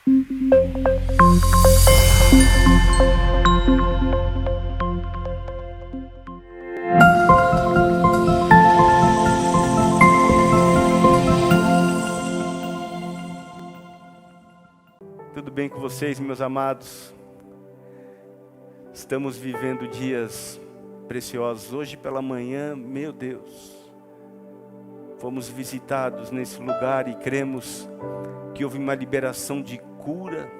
Tudo bem com vocês, meus amados? Estamos vivendo dias preciosos. Hoje pela manhã, meu Deus, fomos visitados nesse lugar e cremos que houve uma liberação de cura.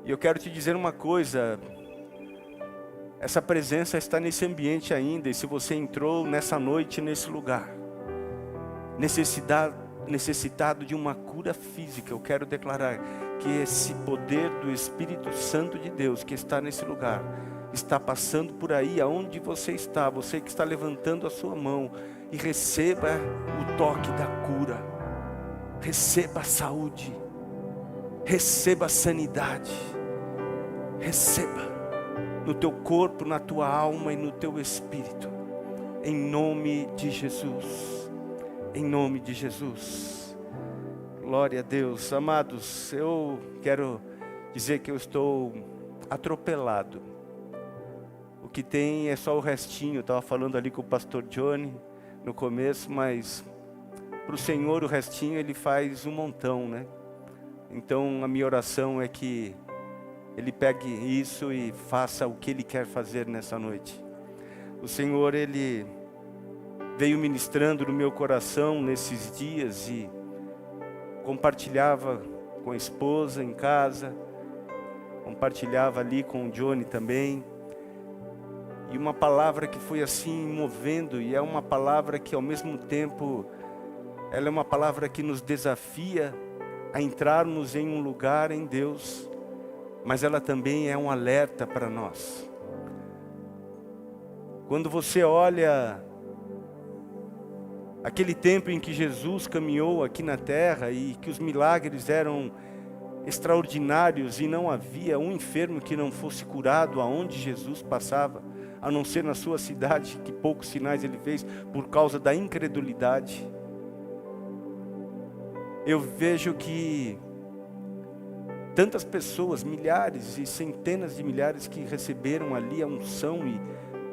E eu quero te dizer uma coisa, essa presença está nesse ambiente ainda. E se você entrou nessa noite, nesse lugar, necessitado de uma cura física, eu quero declarar que esse poder do Espírito Santo de Deus que está nesse lugar, está passando por aí, aonde você está, você que está levantando a sua mão, e receba o toque da cura, receba a saúde, receba a sanidade, receba no teu corpo, na tua alma e no teu espírito, em nome de Jesus, em nome de Jesus. Glória a Deus. Amados, eu quero dizer que eu estou atropelado. O que tem é só o restinho. Eu estava falando ali com o pastor Johnny no começo, mas para o Senhor o restinho Ele faz um montão, né? Então a minha oração é que Ele pegue isso e faça o que Ele quer fazer nessa noite. O Senhor, Ele veio ministrando no meu coração nesses dias e compartilhava com a esposa em casa, compartilhava ali com o Johnny também, e uma palavra que foi assim movendo, e é uma palavra que ao mesmo tempo, ela é uma palavra que nos desafia a entrarmos em um lugar em Deus, mas ela também é um alerta para nós. Quando você olha aquele tempo em que Jesus caminhou aqui na terra e que os milagres eram extraordinários e não havia um enfermo que não fosse curado aonde Jesus passava, a não ser na sua cidade, que poucos sinais ele fez por causa da incredulidade. Eu vejo que tantas pessoas, milhares e centenas de milhares que receberam ali a unção e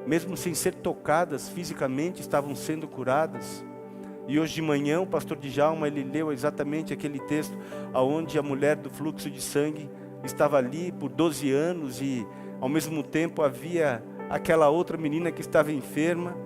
mesmo sem ser tocadas fisicamente estavam sendo curadas. E hoje de manhã o pastor Djalma, ele leu exatamente aquele texto onde a mulher do fluxo de sangue estava ali por 12 anos e ao mesmo tempo havia aquela outra menina que estava enferma,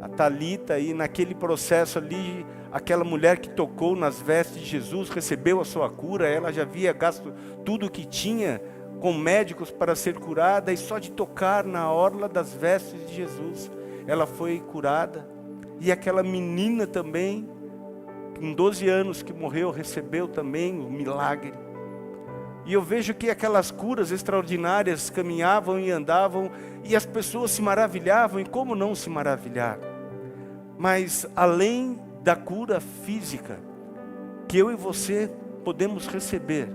a Talita, e naquele processo ali, aquela mulher que tocou nas vestes de Jesus, recebeu a sua cura. Ela já havia gasto tudo o que tinha com médicos para ser curada, e só de tocar na orla das vestes de Jesus, ela foi curada. E aquela menina também, com 12 anos que morreu, recebeu também o milagre. E eu vejo que aquelas curas extraordinárias caminhavam e andavam, e as pessoas se maravilhavam, e como não se maravilhar? Mas além da cura física, que eu e você podemos receber,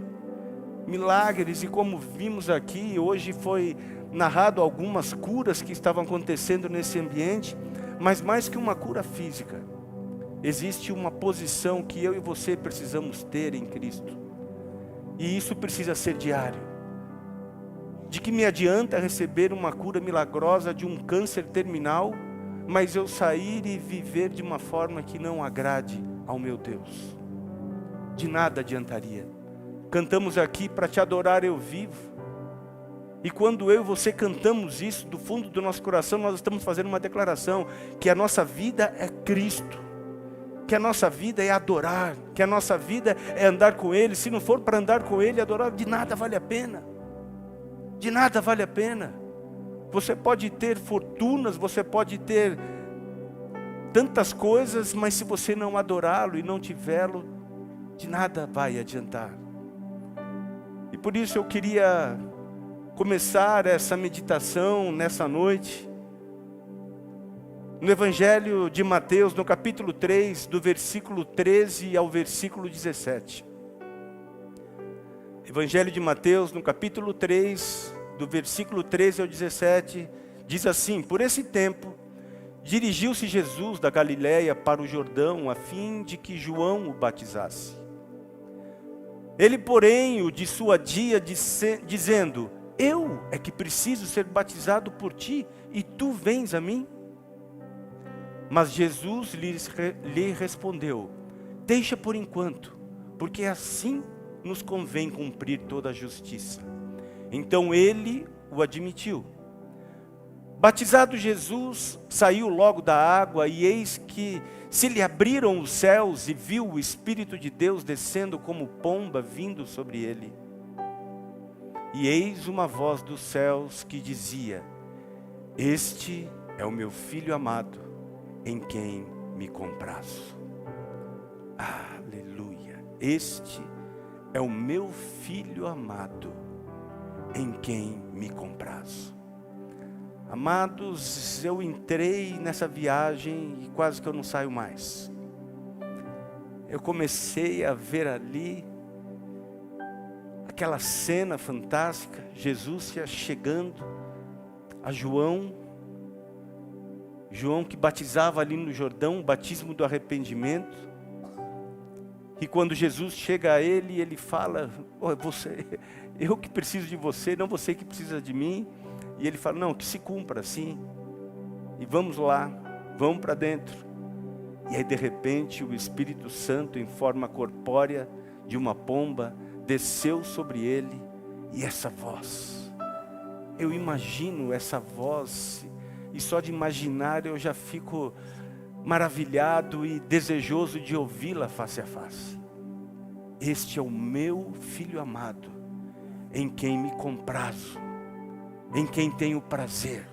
milagres, e como vimos aqui, hoje foi narrado algumas curas que estavam acontecendo nesse ambiente, mas mais que uma cura física, existe uma posição que eu e você precisamos ter em Cristo. E isso precisa ser diário. De que me adianta receber uma cura milagrosa de um câncer terminal, mas eu sair e viver de uma forma que não agrade ao meu Deus? De nada adiantaria. Cantamos aqui: para te adorar eu vivo. E quando eu e você cantamos isso do fundo do nosso coração, nós estamos fazendo uma declaração que a nossa vida é Cristo, que a nossa vida é adorar, que a nossa vida é andar com Ele. Se não for para andar com Ele, adorar, de nada vale a pena. De nada vale a pena. Você pode ter fortunas, você pode ter tantas coisas, mas se você não adorá-lo e não tivê-lo, de nada vai adiantar. E por isso eu queria começar essa meditação nessa noite, no Evangelho de Mateus, no capítulo 3, do versículo 13 ao versículo 17. Evangelho de Mateus, no capítulo 3, do versículo 13 ao 17, diz assim: por esse tempo, dirigiu-se Jesus da Galiléia para o Jordão, a fim de que João o batizasse. Ele, porém, o dissuadia, dizendo: eu é que preciso ser batizado por ti, e tu vens a mim? Mas Jesus lhe respondeu: deixa por enquanto, porque assim nos convém cumprir toda a justiça. Então ele o admitiu. Batizado Jesus, saiu logo da água, e eis que se lhe abriram os céus, e viu o Espírito de Deus descendo como pomba vindo sobre ele. E eis uma voz dos céus que dizia: este é o meu Filho amado, em quem me comprazo. Aleluia! Este é o meu Filho amado, em quem me comprazo. Amados, eu entrei nessa viagem e quase que eu não saio mais. Eu comecei a ver ali aquela cena fantástica, Jesus chegando a João que batizava ali no Jordão, o batismo do arrependimento. E quando Jesus chega a ele, ele fala: eu que preciso de você, não você que precisa de mim. E ele fala: não, que se cumpra assim. E vamos lá, vamos para dentro. E aí de repente o Espírito Santo, em forma corpórea de uma pomba, desceu sobre ele. E essa voz, eu imagino essa voz, e só de imaginar eu já fico maravilhado e desejoso de ouvi-la face a face. Este é o meu Filho amado, em quem me comprazo, em quem tenho prazer.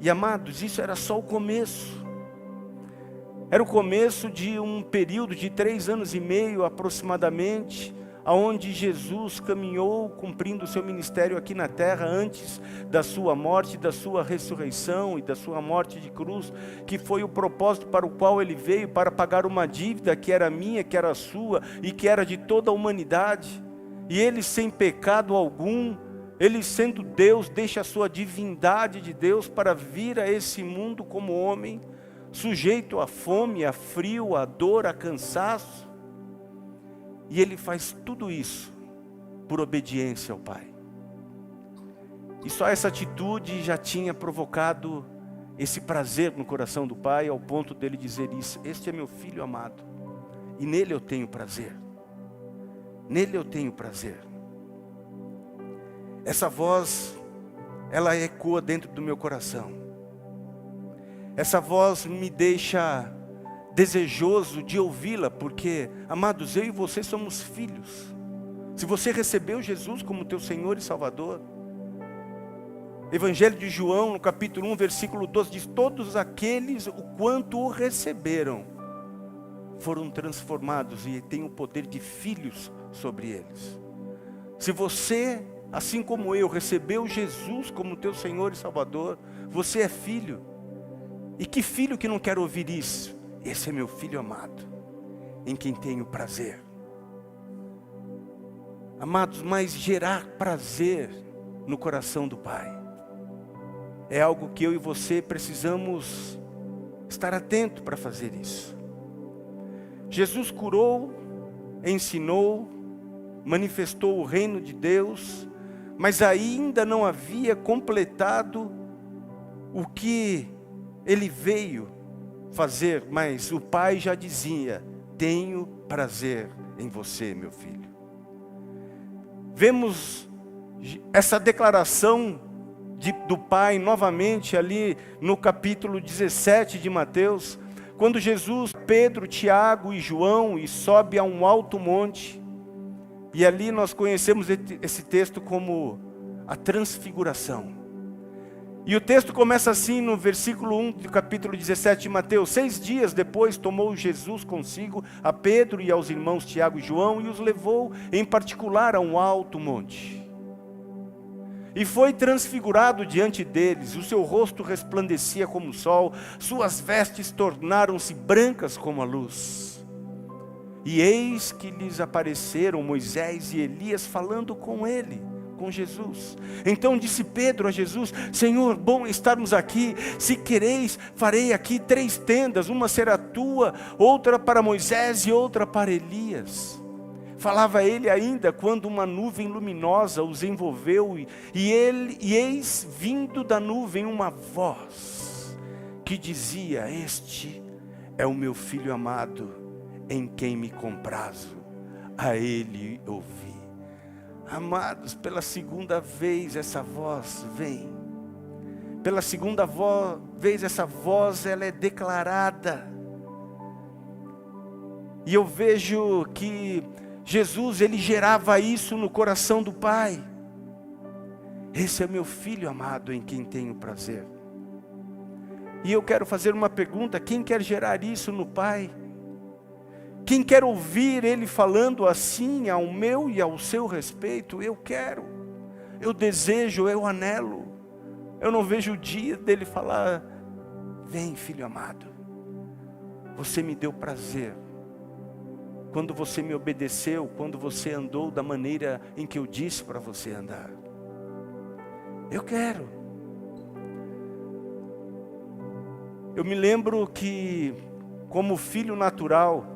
E amados, isso era só o começo. Era o começo de um período de 3 anos e meio aproximadamente, aonde Jesus caminhou cumprindo o seu ministério aqui na terra, antes da sua morte, da sua ressurreição e da sua morte de cruz, que foi o propósito para o qual ele veio, para pagar uma dívida que era minha, que era sua e que era de toda a humanidade. E ele, sem pecado algum, ele sendo Deus, deixa a sua divindade de Deus para vir a esse mundo como homem, sujeito à fome, a frio, a dor, a cansaço. E ele faz tudo isso por obediência ao Pai. E só essa atitude já tinha provocado esse prazer no coração do Pai, ao ponto dele dizer isso: este é meu Filho amado, e nele eu tenho prazer. Nele eu tenho prazer. Essa voz, ela ecoa dentro do meu coração. Essa voz me deixa desejoso de ouvi-la, porque, amados, eu e você somos filhos. Se você recebeu Jesus como teu Senhor e Salvador, Evangelho de João, no capítulo 1, versículo 12, diz: todos aqueles, o quanto o receberam, foram transformados e têm o poder de filhos sobre eles. Se você, assim como eu, recebeu Jesus como teu Senhor e Salvador, você é filho. E que filho que não quer ouvir isso? Esse é meu Filho amado, em quem tenho prazer. Amados, mas gerar prazer no coração do Pai é algo que eu e você precisamos estar atento para fazer isso. Jesus curou, ensinou, manifestou o reino de Deus, mas ainda não havia completado o que ele veio fazer, mas o Pai já dizia: tenho prazer em você, meu filho. Vemos essa declaração do Pai novamente ali no capítulo 17 de Mateus, quando Jesus, Pedro, Tiago e João, e sobe a um alto monte, e ali nós conhecemos esse texto como a transfiguração. E o texto começa assim no versículo 1 do capítulo 17 de Mateus: 6 dias depois tomou Jesus consigo a Pedro e aos irmãos Tiago e João, e os levou em particular a um alto monte. E foi transfigurado diante deles, o seu rosto resplandecia como o sol, suas vestes tornaram-se brancas como a luz. E eis que lhes apareceram Moisés e Elias falando com ele, com Jesus. Então disse Pedro a Jesus: Senhor, bom estarmos aqui. Se quereis, farei aqui 3 tendas, uma será tua, outra para Moisés e outra para Elias. Falava ele ainda quando uma nuvem luminosa os envolveu e eis vindo da nuvem uma voz que dizia: este é o meu filho amado, em quem me comprazo, a ele ouvi. Amados, pela segunda vez essa voz vem. Pela segunda vez essa voz ela é declarada. E eu vejo que Jesus, ele gerava isso no coração do Pai. Esse é meu filho amado, em quem tenho prazer. E eu quero fazer uma pergunta: quem quer gerar isso no Pai? Quem quer ouvir ele falando assim ao meu e ao seu respeito? Eu quero, eu desejo, eu anelo. Eu não vejo o dia dele falar: vem, filho amado, você me deu prazer quando você me obedeceu, quando você andou da maneira em que eu disse para você andar. Eu quero. Eu me lembro que, como filho natural,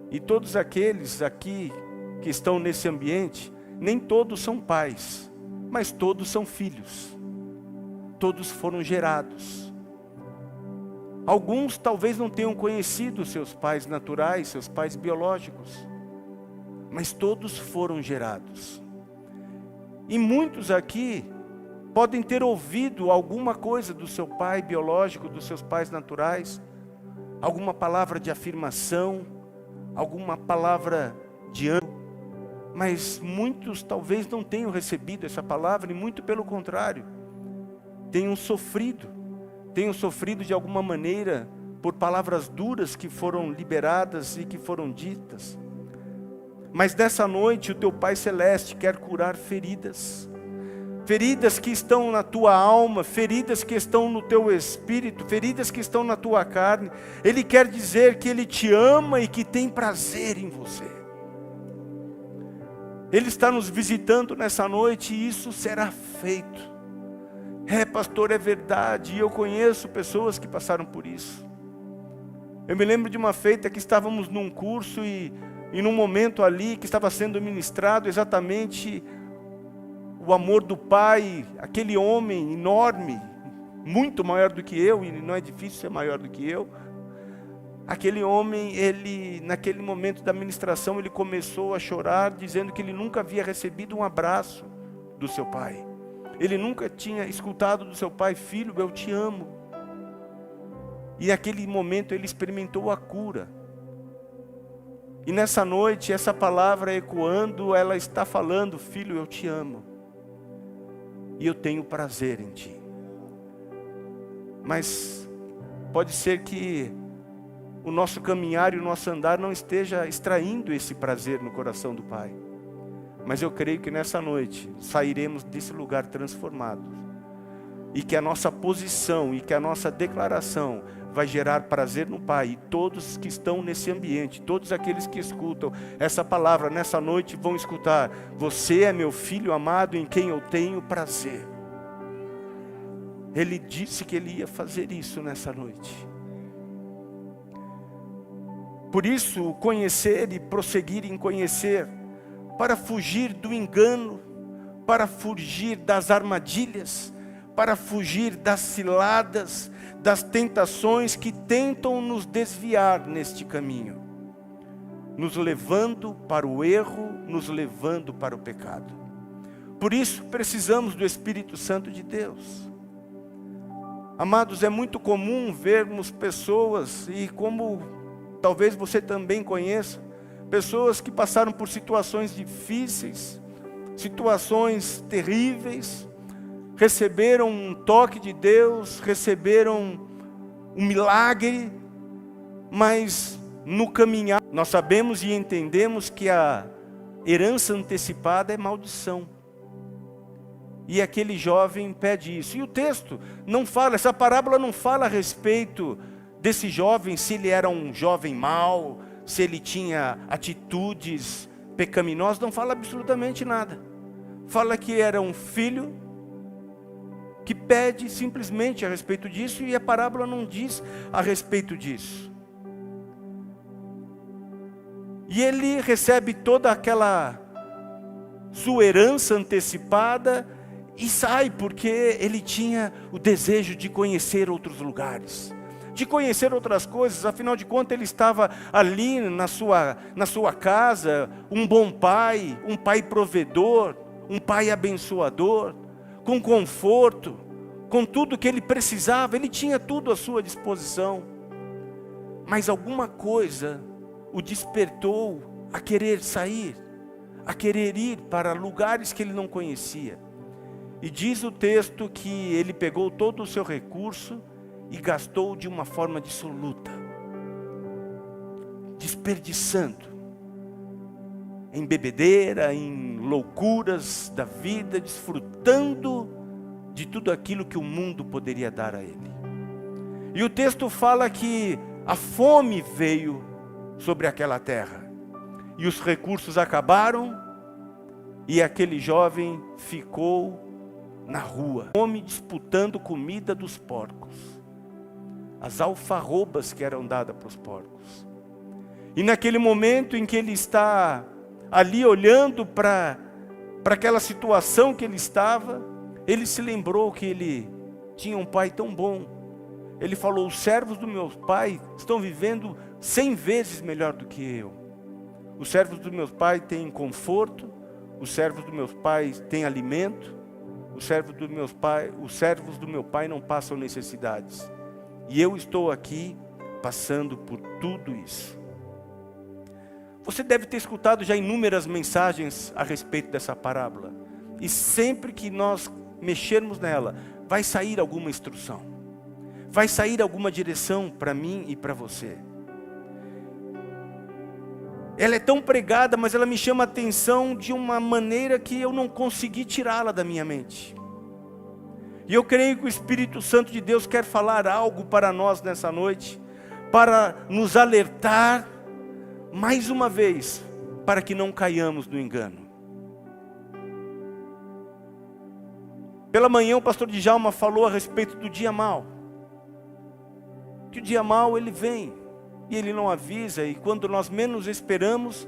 e todos aqueles aqui que estão nesse ambiente, nem todos são pais, mas todos são filhos. Todos foram gerados. Alguns talvez não tenham conhecido seus pais naturais, seus pais biológicos, mas todos foram gerados. E muitos aqui podem ter ouvido alguma coisa do seu pai biológico, dos seus pais naturais, alguma palavra de afirmação, alguma palavra de ânimo, mas muitos talvez não tenham recebido essa palavra, e muito pelo contrário, tenham sofrido de alguma maneira por palavras duras que foram liberadas e que foram ditas. Mas nessa noite o teu Pai Celeste quer curar feridas. Feridas que estão na tua alma, feridas que estão no teu espírito, feridas que estão na tua carne. Ele quer dizer que Ele te ama e que tem prazer em você. Ele está nos visitando nessa noite e isso será feito. Pastor, é verdade, e eu conheço pessoas que passaram por isso. Eu me lembro de uma feita que estávamos num curso e num momento ali que estava sendo ministrado exatamente o amor do Pai, aquele homem enorme, muito maior do que eu, e não é difícil ser maior do que eu. Aquele homem, ele, naquele momento da ministração, ele começou a chorar, dizendo que ele nunca havia recebido um abraço do seu pai. Ele nunca tinha escutado do seu pai: filho, eu te amo. E naquele momento ele experimentou a cura. E nessa noite, essa palavra ecoando, ela está falando: filho, eu te amo. E eu tenho prazer em ti. Mas pode ser que o nosso caminhar e o nosso andar não esteja extraindo esse prazer no coração do Pai. Mas eu creio que nessa noite sairemos desse lugar transformados. E que a nossa posição e que a nossa declaração vai gerar prazer no Pai. E todos que estão nesse ambiente, todos aqueles que escutam essa palavra nessa noite vão escutar: você é meu filho amado, em quem eu tenho prazer. Ele disse que ele ia fazer isso nessa noite. Por isso, conhecer e prosseguir em conhecer, para fugir do engano, para fugir das armadilhas, para fugir das ciladas, das tentações que tentam nos desviar neste caminho, nos levando para o erro, nos levando para o pecado. Por isso precisamos do Espírito Santo de Deus. Amados, é muito comum vermos pessoas, e como talvez você também conheça, pessoas que passaram por situações difíceis, situações terríveis, receberam um toque de Deus, receberam um milagre, mas no caminhar, nós sabemos e entendemos que a herança antecipada é maldição. E aquele jovem pede isso. E o texto não fala, essa parábola não fala a respeito desse jovem, se ele era um jovem mau, se ele tinha atitudes pecaminosas, não fala absolutamente nada. Fala que era um filho que pede simplesmente a respeito disso, e a parábola não diz a respeito disso. E ele recebe toda aquela sua herança antecipada e sai, porque ele tinha o desejo de conhecer outros lugares, de conhecer outras coisas. Afinal de contas, ele estava ali na sua casa, um bom pai, um pai provedor, um pai abençoador, com conforto, com tudo que ele precisava, ele tinha tudo à sua disposição. Mas alguma coisa o despertou a querer sair, a querer ir para lugares que ele não conhecia. E diz o texto que ele pegou todo o seu recurso e gastou de uma forma dissoluta, desperdiçando em bebedeira, em loucuras da vida, desfrutando de tudo aquilo que o mundo poderia dar a ele. E o texto fala que a fome veio sobre aquela terra, e os recursos acabaram, e aquele jovem ficou na rua, fome, disputando comida dos porcos, as alfarrobas que eram dadas para os porcos. E naquele momento em que ele está ali olhando para aquela situação que ele estava, ele se lembrou que ele tinha um pai tão bom. Ele falou: os servos do meu pai estão vivendo 100 vezes melhor do que eu. Os servos do meu pai têm conforto, os servos do meu pai têm alimento, os servos do meu pai não passam necessidades. E eu estou aqui passando por tudo isso. Você deve ter escutado já inúmeras mensagens a respeito dessa parábola. E sempre que nós mexermos nela, vai sair alguma instrução. Vai sair alguma direção para mim e para você. Ela é tão pregada, mas ela me chama a atenção de uma maneira que eu não consegui tirá-la da minha mente. E eu creio que o Espírito Santo de Deus quer falar algo para nós nessa noite, para nos alertar mais uma vez, para que não caiamos no engano. Pela manhã o pastor Djalma falou a respeito do dia mau. Que o dia mau ele vem, e ele não avisa, e quando nós menos esperamos,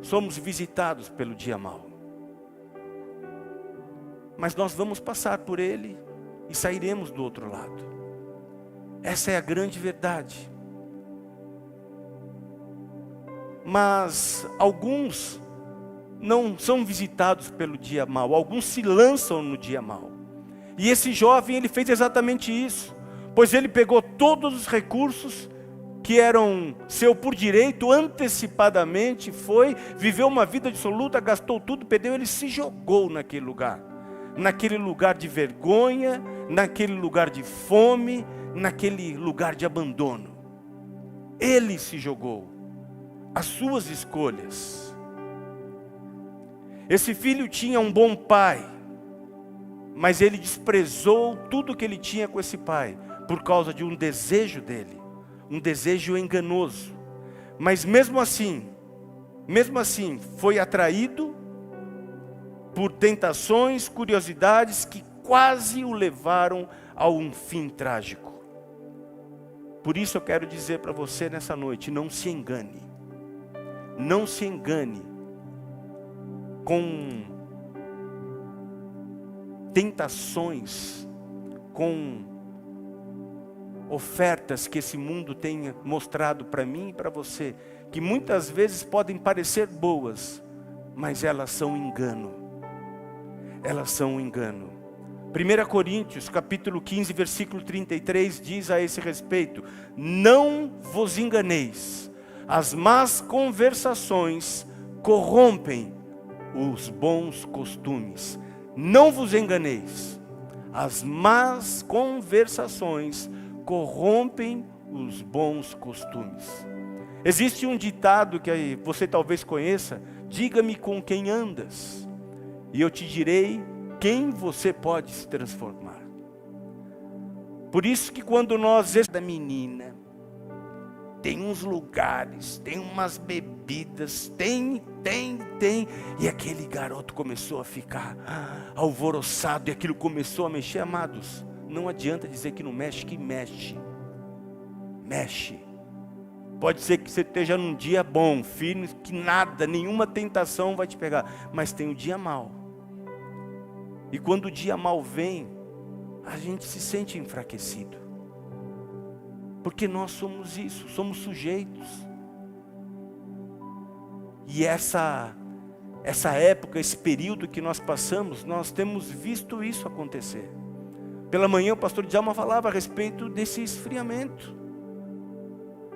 somos visitados pelo dia mau. Mas nós vamos passar por ele e sairemos do outro lado. Essa é a grande verdade. Mas alguns não são visitados pelo dia mau, alguns se lançam no dia mau. E esse jovem, ele fez exatamente isso, pois ele pegou todos os recursos que eram seu por direito, antecipadamente viveu uma vida dissoluta, gastou tudo, perdeu, ele se jogou naquele lugar de vergonha, naquele lugar de fome, naquele lugar de abandono. Ele se jogou, as suas escolhas. Esse filho tinha um bom pai, mas ele desprezou tudo que ele tinha com esse pai, por causa de um desejo dele, um desejo enganoso. Mas mesmo assim, foi atraído por tentações, curiosidades que quase o levaram a um fim trágico. Por isso eu quero dizer para você nessa noite, não se engane. Não se engane com tentações, com ofertas que esse mundo tem mostrado para mim e para você, que muitas vezes podem parecer boas, mas elas são engano. Elas são um engano. 1 Coríntios, capítulo 15, versículo 33, diz a esse respeito: não vos enganeis, as más conversações corrompem os bons costumes. Não vos enganeis, as más conversações corrompem os bons costumes. Existe um ditado que você talvez conheça: diga-me com quem andas, e eu te direi quem você pode se transformar. Por isso que quando nós da menina, tem uns lugares, tem umas bebidas, tem, e aquele garoto começou a ficar alvoroçado, e aquilo começou a mexer. Amados, não adianta dizer que não mexe, que mexe. Mexe. Pode ser que você esteja num dia bom, firme, que nada, nenhuma tentação vai te pegar. Mas tem o dia mau. E quando o dia mau vem, a gente se sente enfraquecido. Porque nós somos isso, somos sujeitos. E essa época, esse período que nós passamos, nós temos visto isso acontecer. Pela manhã o pastor Djalma falava a respeito desse esfriamento.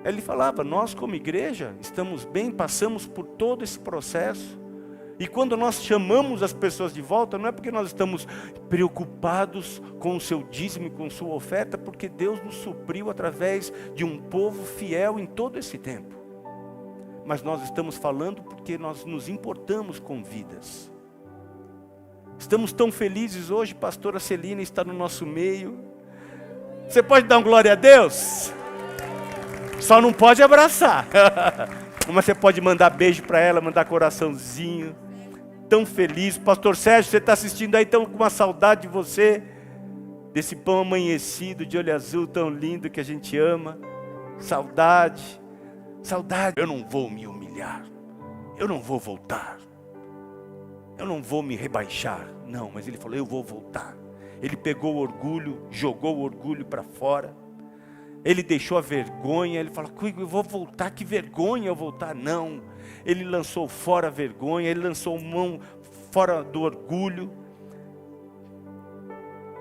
Ele falava, nós como igreja estamos bem, passamos por todo esse processo. E quando nós chamamos as pessoas de volta, não é porque nós estamos preocupados com o seu dízimo e com sua oferta, porque Deus nos supriu através de um povo fiel em todo esse tempo. Mas nós estamos falando porque nós nos importamos com vidas. Estamos tão felizes hoje, pastora Celina está no nosso meio. Você pode dar um glória a Deus? Só não pode abraçar. Mas você pode mandar beijo para ela, mandar coraçãozinho. Tão feliz. Pastor Sérgio, você está assistindo aí, tão com uma saudade de você. Desse pão amanhecido, de olho azul, tão lindo que a gente ama. Saudade. Saudade. Eu não vou me humilhar. Eu não vou voltar. Eu não vou me rebaixar. Não, mas ele falou, eu vou voltar. Ele pegou o orgulho, jogou o orgulho para fora. Ele deixou a vergonha, ele falou, eu vou voltar, que vergonha eu voltar. Não, ele lançou fora a vergonha, ele lançou mão fora do orgulho.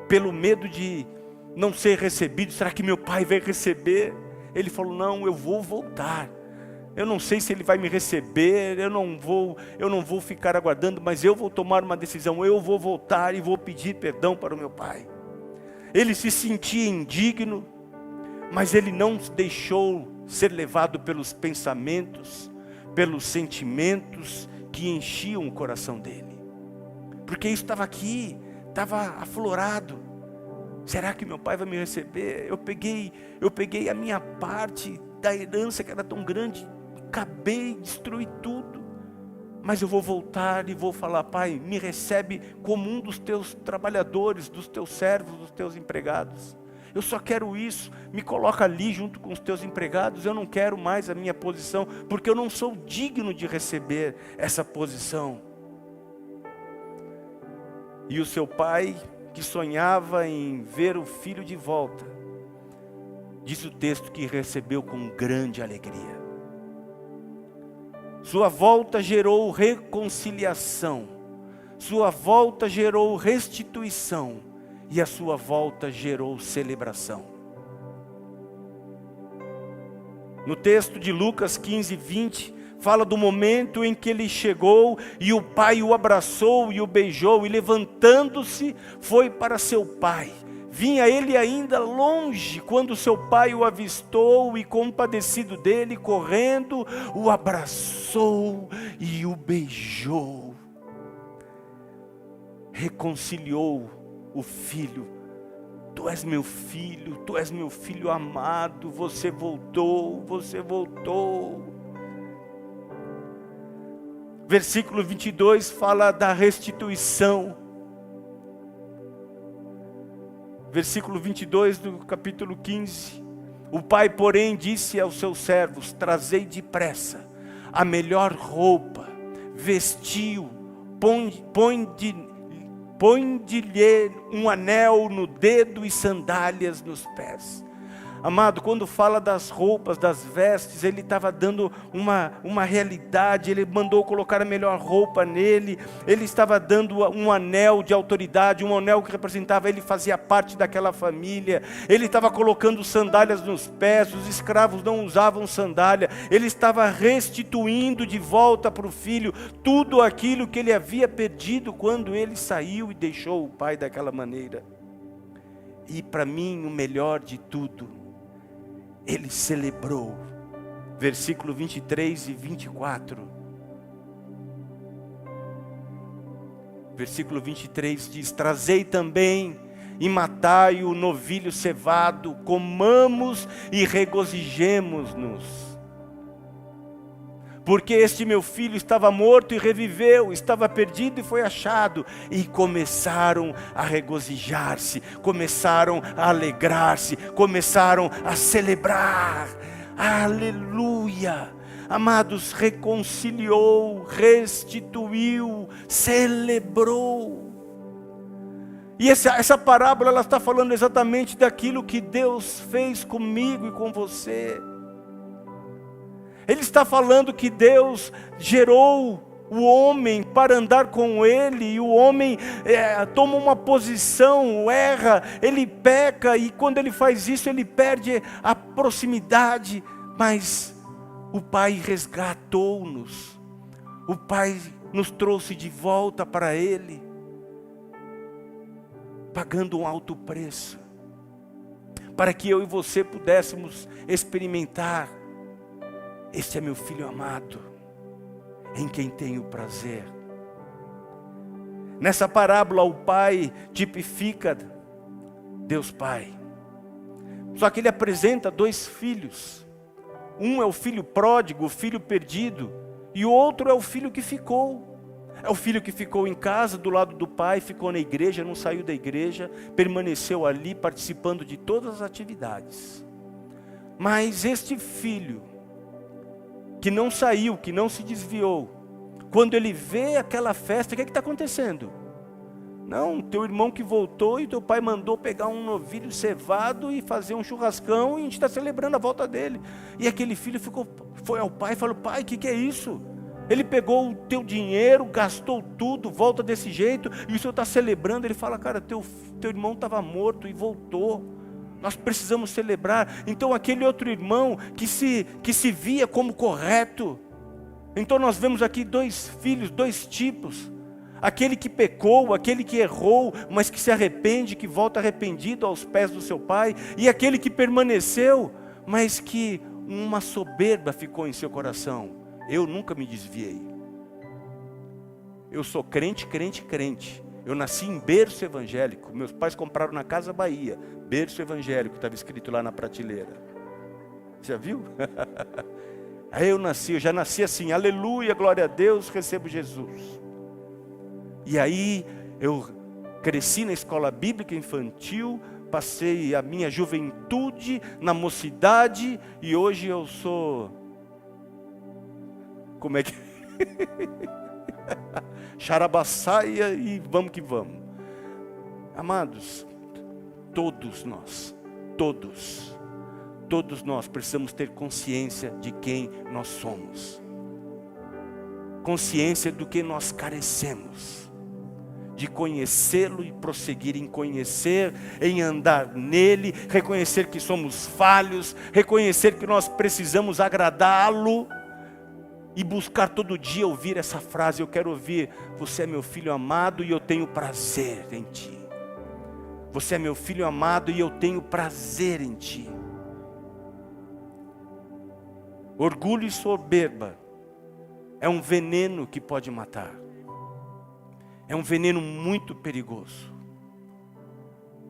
Pelo medo de não ser recebido, será que meu pai vai receber? Ele falou, não, eu vou voltar. Eu não sei se ele vai me receber, eu não vou ficar aguardando, mas eu vou tomar uma decisão, eu vou voltar e vou pedir perdão para o meu pai. Ele se sentia indigno, mas ele não deixou ser levado pelos pensamentos, pelos sentimentos que enchiam o coração dele. Porque isso estava aqui, estava aflorado. Será que meu pai vai me receber? Eu peguei a minha parte da herança que era tão grande, acabei, destruí tudo. Mas eu vou voltar e vou falar, pai, me recebe como um dos teus trabalhadores, dos teus servos, dos teus empregados. Eu só quero isso, me coloca ali junto com os teus empregados, eu não quero mais a minha posição, porque eu não sou digno de receber essa posição. E o seu pai, que sonhava em ver o filho de volta, diz o texto que recebeu com grande alegria. Sua volta gerou reconciliação, sua volta gerou restituição, e a sua volta gerou celebração. No texto de Lucas 15, 20, fala do momento em que ele chegou e o pai o abraçou e o beijou, e levantando-se foi para seu pai. Vinha ele ainda longe, quando seu pai o avistou e, compadecido dele, correndo, o abraçou e o beijou. Reconciliou o filho. Tu és meu filho amado, você voltou. Versículo 22 fala da restituição. Versículo 22 do capítulo 15. O pai, porém, disse aos seus servos, trazei depressa a melhor roupa, vestiu, põe-lhe um anel no dedo e sandálias nos pés. Amado, quando fala das roupas, das vestes, ele estava dando uma realidade. Ele mandou colocar a melhor roupa nele. Ele estava dando um anel de autoridade, um anel que representava, ele fazia parte daquela família. Ele estava colocando sandálias nos pés, os escravos não usavam sandália. Ele estava restituindo de volta para o filho tudo aquilo que ele havia perdido quando ele saiu e deixou o pai daquela maneira. E para mim, o melhor de tudo, ele celebrou. Versículo 23 e 24. Versículo 23 diz, trazei também e matai o novilho cevado, comamos e regozijemo-nos. Porque este meu filho estava morto e reviveu, estava perdido e foi achado. E começaram a regozijar-se, começaram a alegrar-se, começaram a celebrar. Aleluia! Amados, reconciliou, restituiu, celebrou. E essa parábola, ela está falando exatamente daquilo que Deus fez comigo e com você. Ele está falando que Deus gerou o homem para andar com Ele, e o homem toma uma posição, erra, ele peca, e quando ele faz isso, ele perde a proximidade, mas o Pai resgatou-nos, o Pai nos trouxe de volta para Ele, pagando um alto preço, para que eu e você pudéssemos experimentar: este é meu filho amado, em quem tenho prazer. Nessa parábola, o pai tipifica Deus Pai. Só que ele apresenta dois filhos. Um é o filho pródigo, o filho perdido, e o outro é o filho que ficou. É o filho que ficou em casa, do lado do pai, ficou na igreja, não saiu da igreja, permaneceu ali participando de todas as atividades. Mas este filho, que não saiu, que não se desviou, quando ele vê aquela festa, o que está acontecendo? Não, teu irmão que voltou e teu pai mandou pegar um novilho cevado e fazer um churrascão, e a gente está celebrando a volta dele. E aquele filho foi ao pai e falou: pai, o que é isso? Ele pegou o teu dinheiro, gastou tudo, volta desse jeito, e o senhor está celebrando. Ele fala: cara, teu irmão estava morto e voltou. Nós precisamos celebrar. Então aquele outro irmão que se via como correto. Então nós vemos aqui dois filhos, dois tipos. Aquele que pecou, aquele que errou, mas que se arrepende, que volta arrependido aos pés do seu pai. E aquele que permaneceu, mas que uma soberba ficou em seu coração. Eu nunca me desviei. Eu sou crente, crente, crente. Eu nasci em berço evangélico. Meus pais compraram na Casa Bahia, berço evangélico, estava escrito lá na prateleira. Já viu? Aí eu já nasci assim, aleluia, glória a Deus, recebo Jesus. E aí eu cresci na escola bíblica infantil, passei a minha juventude na mocidade, e hoje eu sou... Como é que... Xarabaçaia, e vamos que vamos. Amados, todos nós precisamos ter consciência de quem nós somos, consciência do que nós carecemos, de conhecê-lo e prosseguir em conhecer, em andar nele, reconhecer que somos falhos, reconhecer que nós precisamos agradá-lo, e buscar todo dia ouvir essa frase. Eu quero ouvir: você é meu filho amado e eu tenho prazer em ti. Você é meu filho amado e eu tenho prazer em ti. Orgulho e soberba é um veneno que pode matar. É um veneno muito perigoso.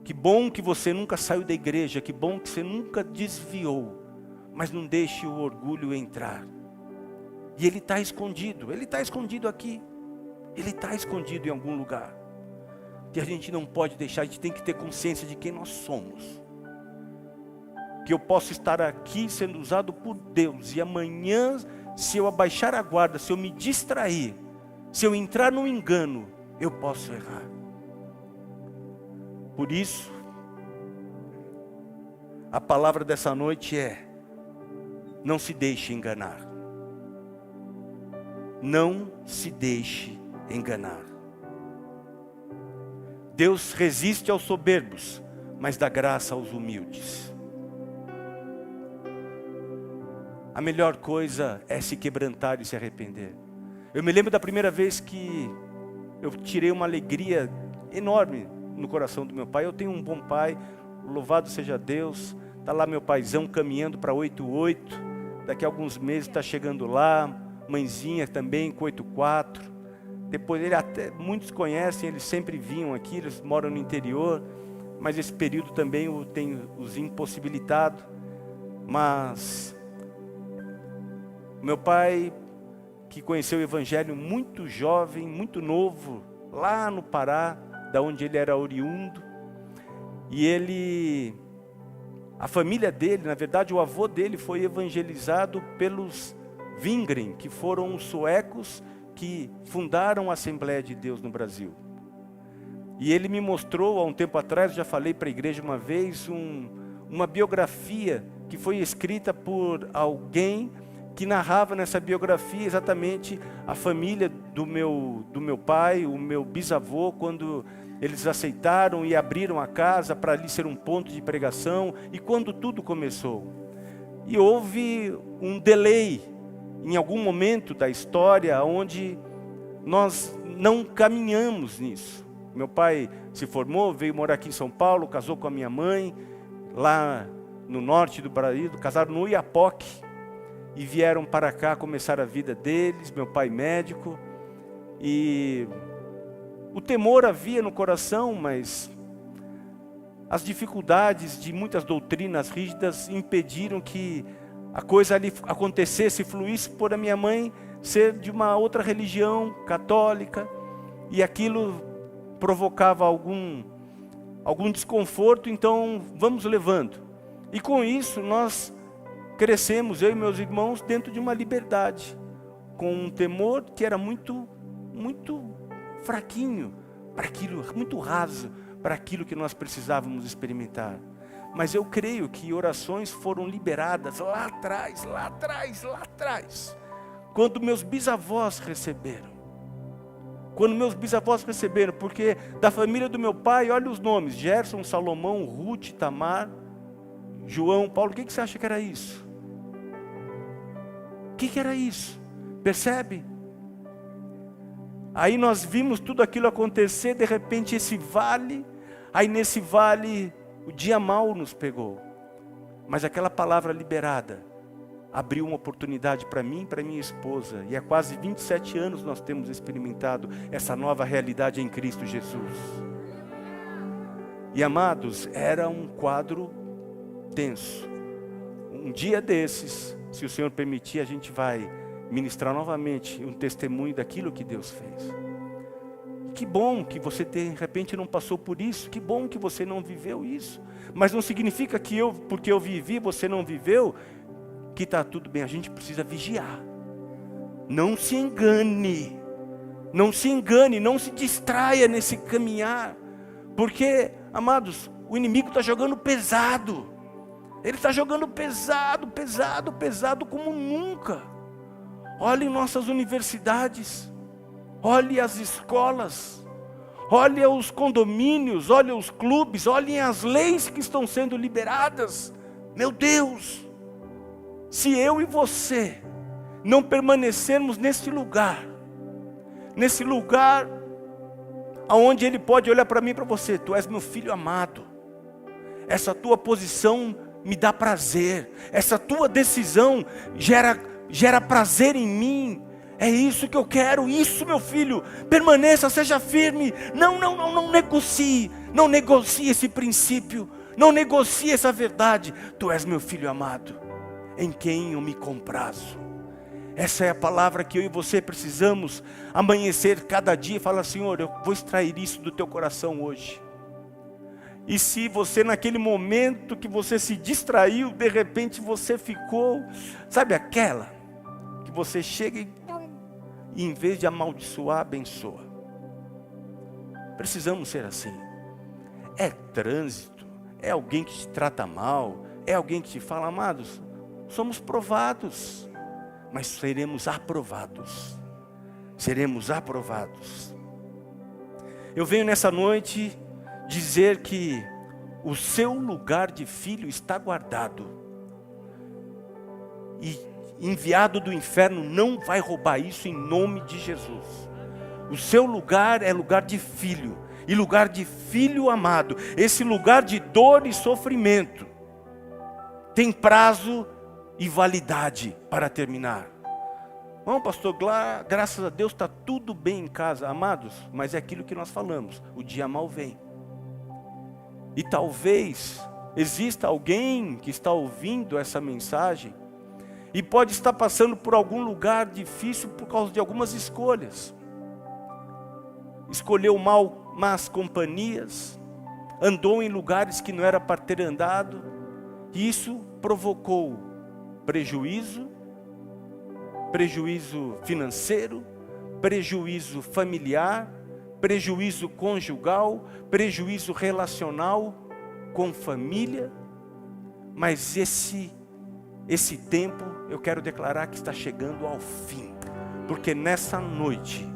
Que bom que você nunca saiu da igreja, que bom que você nunca desviou, mas não deixe o orgulho entrar. E ele está escondido aqui, ele está escondido em algum lugar, que a gente não pode deixar. A gente tem que ter consciência de quem nós somos, que eu posso estar aqui sendo usado por Deus, e amanhã, se eu abaixar a guarda, se eu me distrair, se eu entrar no engano, eu posso errar. Por isso, a palavra dessa noite é: não se deixe enganar. Não se deixe enganar. Deus resiste aos soberbos, mas dá graça aos humildes. A melhor coisa é se quebrantar e se arrepender. Eu me lembro da primeira vez que eu tirei uma alegria enorme no coração do meu pai. Eu tenho um bom pai, louvado seja Deus. Está lá meu paizão caminhando para 88. Daqui a alguns meses está chegando lá. Mãezinha também com 84. Depois muitos conhecem, eles sempre vinham aqui, eles moram no interior, mas esse período também tem os impossibilitado. Mas meu pai, que conheceu o evangelho muito jovem, muito novo, lá no Pará, da onde ele era oriundo, e ele A família dele, na verdade, o avô dele foi evangelizado pelos Wingren, que foram os suecos que fundaram a Assembleia de Deus no Brasil. E ele me mostrou, há um tempo atrás, já falei para a igreja uma vez, uma biografia que foi escrita por alguém que narrava nessa biografia exatamente a família do meu pai, o meu bisavô, quando eles aceitaram e abriram a casa para ali ser um ponto de pregação, e quando tudo começou. E houve um delay em algum momento da história onde nós não caminhamos nisso. Meu pai se formou, veio morar aqui em São Paulo, casou com a minha mãe, lá no norte do Brasil, casaram no Iapoque, e vieram para cá começar a vida deles, meu pai médico, e o temor havia no coração, mas as dificuldades de muitas doutrinas rígidas impediram que a coisa ali acontecesse, fluísse, por a minha mãe ser de uma outra religião católica, e aquilo provocava algum desconforto, então vamos levando. E com isso nós crescemos, eu e meus irmãos, dentro de uma liberdade, com um temor que era muito fraquinho, para aquilo, muito raso, para aquilo que nós precisávamos experimentar. Mas eu creio que orações foram liberadas lá atrás, quando meus bisavós receberam. Porque da família do meu pai, olha os nomes: Gerson, Salomão, Ruth, Tamar, João, Paulo. O que você acha que era isso? O que era isso? Percebe? Aí nós vimos tudo aquilo acontecer, de repente esse vale, aí nesse vale o dia mau nos pegou. Mas aquela palavra liberada abriu uma oportunidade para mim e para minha esposa. E há quase 27 anos nós temos experimentado essa nova realidade em Cristo Jesus. E amados, era um quadro tenso. Um dia desses, se o Senhor permitir, a gente vai ministrar novamente um testemunho daquilo que Deus fez. Que bom que você de repente não passou por isso, que bom que você não viveu isso. Mas não significa que porque eu vivi, você não viveu, que está tudo bem. A gente precisa vigiar. Não se engane, não se distraia nesse caminhar, porque, amados, o inimigo está jogando pesado. Ele está jogando pesado como nunca. Olhem nossas universidades, olhem as escolas, olhem os condomínios, olhem os clubes, olhem as leis que estão sendo liberadas. Meu Deus, se eu e você não permanecermos nesse lugar onde Ele pode olhar para mim e para você: tu és meu filho amado, essa tua posição me dá prazer, essa tua decisão gera prazer em mim, é isso que eu quero, isso, meu filho, permaneça, seja firme, não negocie esse princípio, não negocie essa verdade. Tu és meu filho amado, em quem eu me comprazo. Essa é a palavra que eu e você precisamos amanhecer cada dia e falar: Senhor, eu vou extrair isso do teu coração hoje. E se você, naquele momento que você se distraiu, de repente você ficou, sabe aquela que você chega e em vez de amaldiçoar, abençoa. Precisamos ser assim. É trânsito, é alguém que te trata mal, é alguém que te fala: amados, somos provados, mas seremos aprovados. Eu venho nessa noite dizer que o seu lugar de filho está guardado, e enviado do inferno não vai roubar isso em nome de Jesus. O seu lugar é lugar de filho, e lugar de filho amado. Esse lugar de dor e sofrimento tem prazo e validade para terminar. Bom, pastor, graças a Deus está tudo bem em casa. Amados, mas é aquilo que nós falamos: o dia mau vem. E talvez exista alguém que está ouvindo essa mensagem e pode estar passando por algum lugar difícil por causa de algumas escolhas. Escolheu más companhias, andou em lugares que não era para ter andado, E isso provocou prejuízo financeiro, prejuízo familiar, prejuízo conjugal, prejuízo relacional com família. Mas esse tempo eu quero declarar que está chegando ao fim, porque nessa noite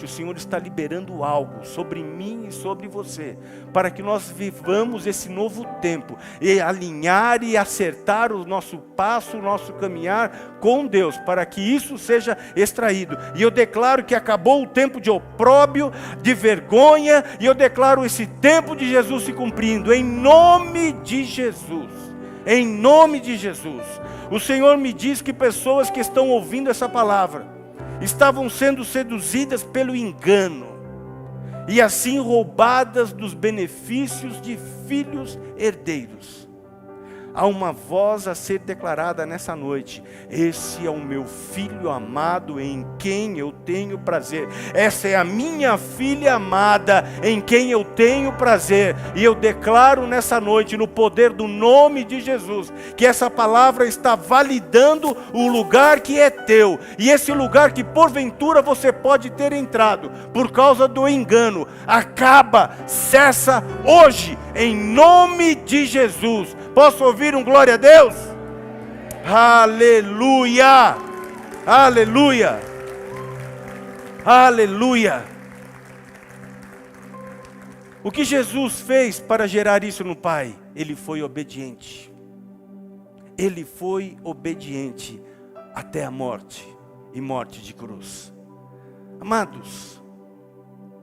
o Senhor está liberando algo sobre mim e sobre você, para que nós vivamos esse novo tempo, e alinhar e acertar o nosso passo, o nosso caminhar com Deus, para que isso seja extraído. E eu declaro que acabou o tempo de opróbrio, de vergonha, e eu declaro esse tempo de Jesus se cumprindo, em nome de Jesus. Em nome de Jesus. O Senhor me diz que pessoas que estão ouvindo essa palavra estavam sendo seduzidas pelo engano e assim roubadas dos benefícios de filhos herdeiros. Há uma voz a ser declarada nessa noite: esse é o meu filho amado em quem eu tenho prazer. Essa é a minha filha amada em quem eu tenho prazer. E eu declaro nessa noite, no poder do nome de Jesus, que essa palavra está validando o lugar que é teu. E esse lugar que porventura você pode ter entrado por causa do engano, acaba, cessa hoje, em nome de Jesus. Posso ouvir um glória a Deus? Aleluia! Aleluia! Aleluia! O que Jesus fez para gerar isso no Pai? Ele foi obediente. Ele foi obediente até a morte, e morte de cruz. Amados,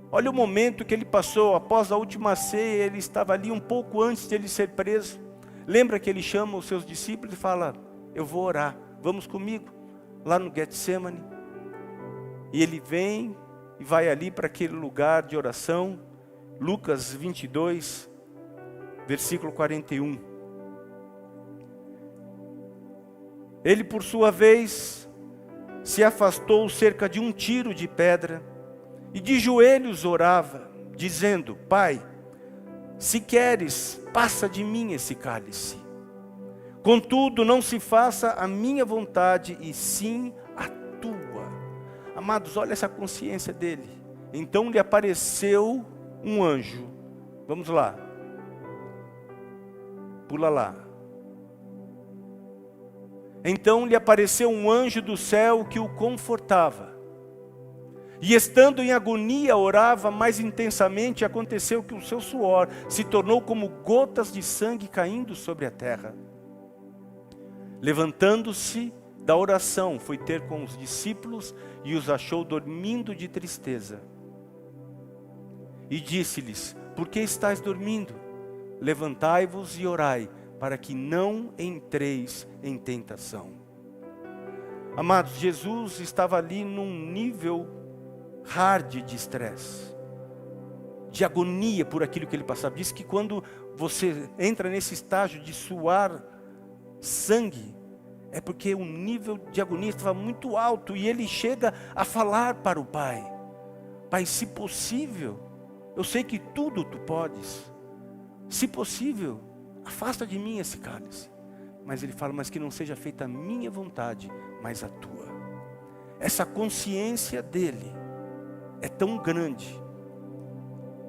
olha o momento que ele passou após a última ceia. Ele estava ali um pouco antes de ele ser preso. Lembra que ele chama os seus discípulos e fala: eu vou orar, vamos comigo, lá no Getsemane. E ele vem e vai ali para aquele lugar de oração. Lucas 22, versículo 41. Ele, por sua vez, se afastou cerca de um tiro de pedra e de joelhos orava, dizendo: Pai, se queres, passa de mim esse cálice. Contudo, não se faça a minha vontade, e sim a tua. Amados, olha essa consciência dele. Então lhe apareceu um anjo. Vamos lá. Pula lá. Então lhe apareceu um anjo do céu que o confortava. E estando em agonia, orava mais intensamente. Aconteceu que o seu suor se tornou como gotas de sangue caindo sobre a terra. Levantando-se da oração, foi ter com os discípulos e os achou dormindo de tristeza. E disse-lhes: por que estáis dormindo? Levantai-vos e orai, para que não entreis em tentação. Amados, Jesus estava ali num nível hard de estresse, de agonia por aquilo que ele passava. Diz que quando você entra nesse estágio de suar sangue, é porque o nível de agonia estava muito alto. E ele chega a falar para o Pai: Pai, se possível, eu sei que tudo tu podes, se possível, afasta de mim esse cálice. Mas ele fala: mas que não seja feita a minha vontade, mas a tua. Essa consciência dele é tão grande.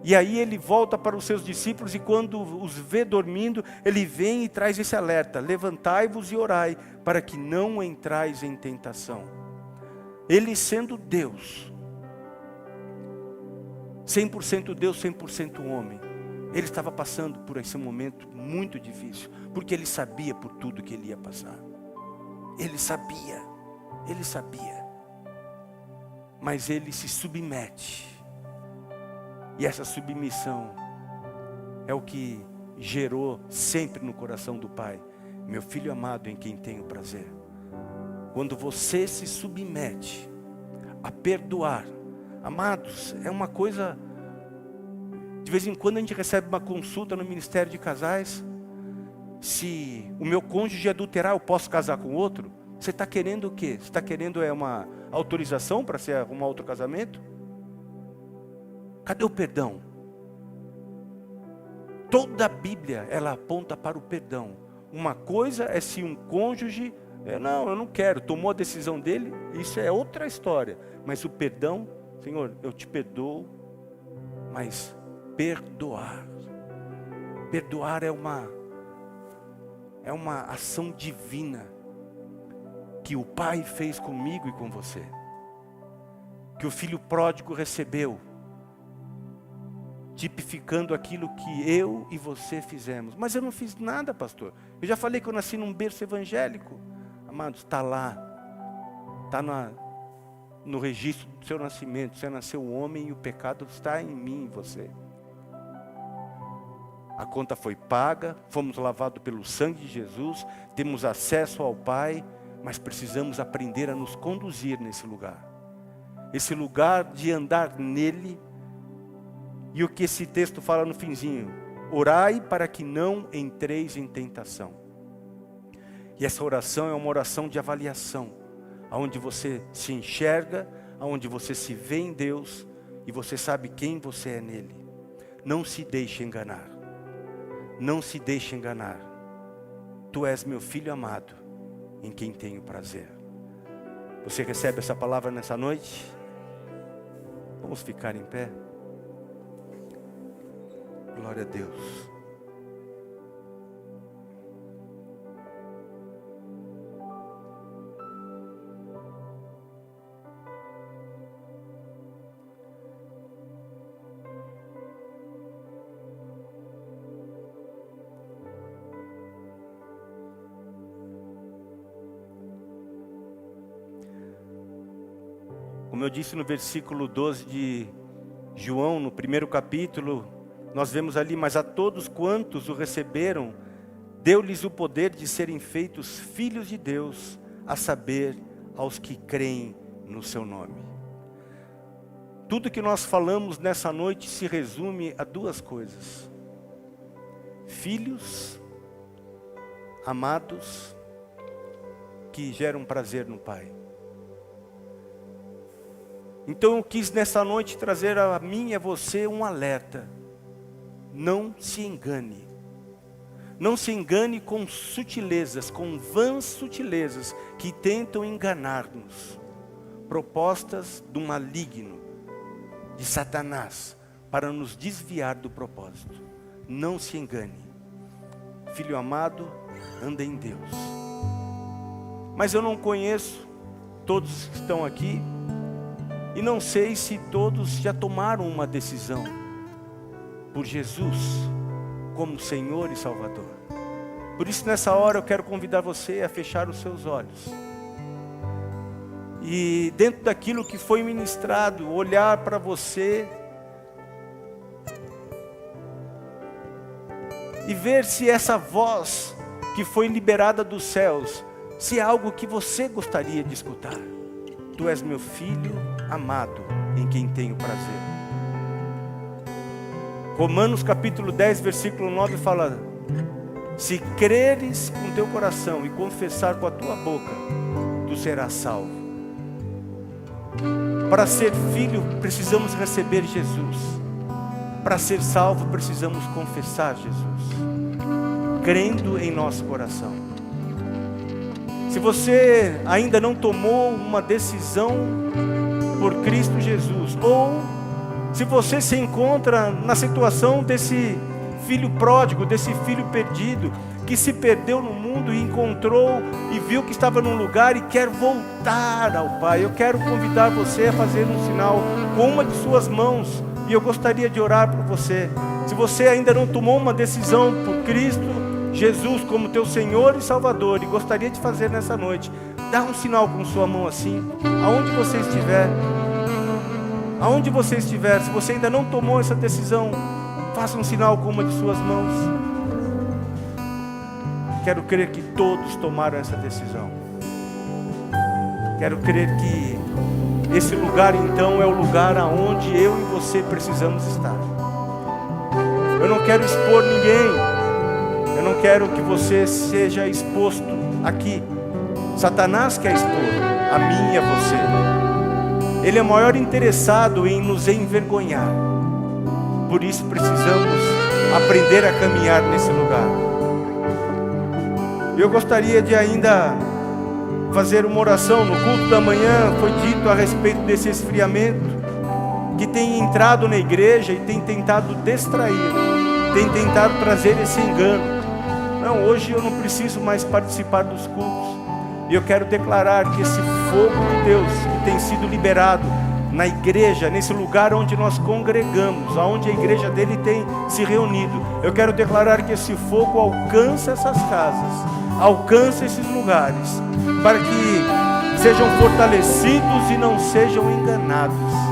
E aí ele volta para os seus discípulos, e quando os vê dormindo, ele vem e traz esse alerta: levantai-vos e orai, para que não entrais em tentação. Ele, sendo Deus, 100% Deus, 100% homem, ele estava passando por esse momento muito difícil, porque ele sabia por tudo que ele ia passar. Ele sabia. Mas ele se submete. E essa submissão é o que gerou sempre no coração do Pai: meu filho amado em quem tenho prazer. Quando você se submete a perdoar, amados, é uma coisa. De vez em quando a gente recebe uma consulta no Ministério de Casais: se o meu cônjuge adulterar, eu posso casar com outro? Você está querendo o quê? Você está querendo uma autorização para se arrumar outro casamento? Cadê o perdão? Toda a Bíblia, ela aponta para o perdão. Uma coisa é se um cônjuge, eu não quero, tomou a decisão dele, isso é outra história. Mas o perdão, Senhor, eu te perdoo, mas perdoar é uma ação divina que o Pai fez comigo e com você, que o filho pródigo recebeu, tipificando aquilo que eu e você fizemos. Mas eu não fiz nada, pastor. Eu já falei que eu nasci num berço evangélico. Amados, está lá, está no registro do seu nascimento. Você nasceu homem e o pecado está em mim e você. A conta foi paga, fomos lavados pelo sangue de Jesus, temos acesso ao Pai, mas precisamos aprender a nos conduzir nesse lugar. Esse lugar de andar nele. E o que esse texto fala no finzinho? Orai para que não entreis em tentação. E essa oração é uma oração de avaliação, onde você se enxerga, onde você se vê em Deus, e você sabe quem você é nele. Não se deixe enganar. Não se deixe enganar. Tu és meu filho amado, em quem tenho prazer. Você recebe essa palavra nessa noite? Vamos ficar em pé. Glória a Deus. Como eu disse no versículo 12 de João, no primeiro capítulo, nós vemos ali, mas a todos quantos o receberam, deu-lhes o poder de serem feitos filhos de Deus, a saber, aos que creem no seu nome. Tudo que nós falamos nessa noite se resume a duas coisas: filhos amados que geram prazer no Pai. Então eu quis nessa noite trazer a mim e a você um alerta. Não se engane. Não se engane com sutilezas, com vãs sutilezas que tentam enganar-nos. Propostas do maligno, de Satanás, para nos desviar do propósito. Não se engane. Filho amado, anda em Deus. Mas eu não conheço todos que estão aqui, e não sei se todos já tomaram uma decisão por Jesus como Senhor e Salvador. Por isso nessa hora eu quero convidar você a fechar os seus olhos. E dentro daquilo que foi ministrado, olhar para você e ver se essa voz que foi liberada dos céus, se é algo que você gostaria de escutar. Tu és meu filho amado, em quem tenho prazer. Romanos capítulo 10, versículo 9 fala: se creres com teu coração e confessar com a tua boca, tu serás salvo. Para ser filho, precisamos receber Jesus. Para ser salvo, precisamos confessar Jesus, crendo em nosso coração. Se você ainda não tomou uma decisão por Cristo Jesus, ou se você se encontra na situação desse filho pródigo, desse filho perdido, que se perdeu no mundo e encontrou e viu que estava num lugar e quer voltar ao Pai, eu quero convidar você a fazer um sinal com uma de suas mãos, e eu gostaria de orar por você. Se você ainda não tomou uma decisão por Cristo Jesus como teu Senhor e Salvador, e gostaria de fazer nessa noite, dá um sinal com sua mão assim, aonde você estiver. Aonde você estiver, se você ainda não tomou essa decisão, faça um sinal com uma de suas mãos. Quero crer que todos tomaram essa decisão. Quero crer que esse lugar então é o lugar aonde eu e você precisamos estar. Eu não quero expor ninguém. Eu não quero que você seja exposto aqui. Satanás quer expor a mim e a você. Ele é o maior interessado em nos envergonhar. Por isso precisamos aprender a caminhar nesse lugar. Eu gostaria de ainda fazer uma oração. No culto da manhã foi dito a respeito desse esfriamento que tem entrado na igreja e tem tentado distrair, tem tentado trazer esse engano. Não, hoje eu não preciso mais participar dos cultos. E eu quero declarar que esse fogo de Deus que tem sido liberado na igreja, nesse lugar onde nós congregamos, onde a igreja dele tem se reunido, eu quero declarar que esse fogo alcança essas casas, alcança esses lugares, para que sejam fortalecidos e não sejam enganados.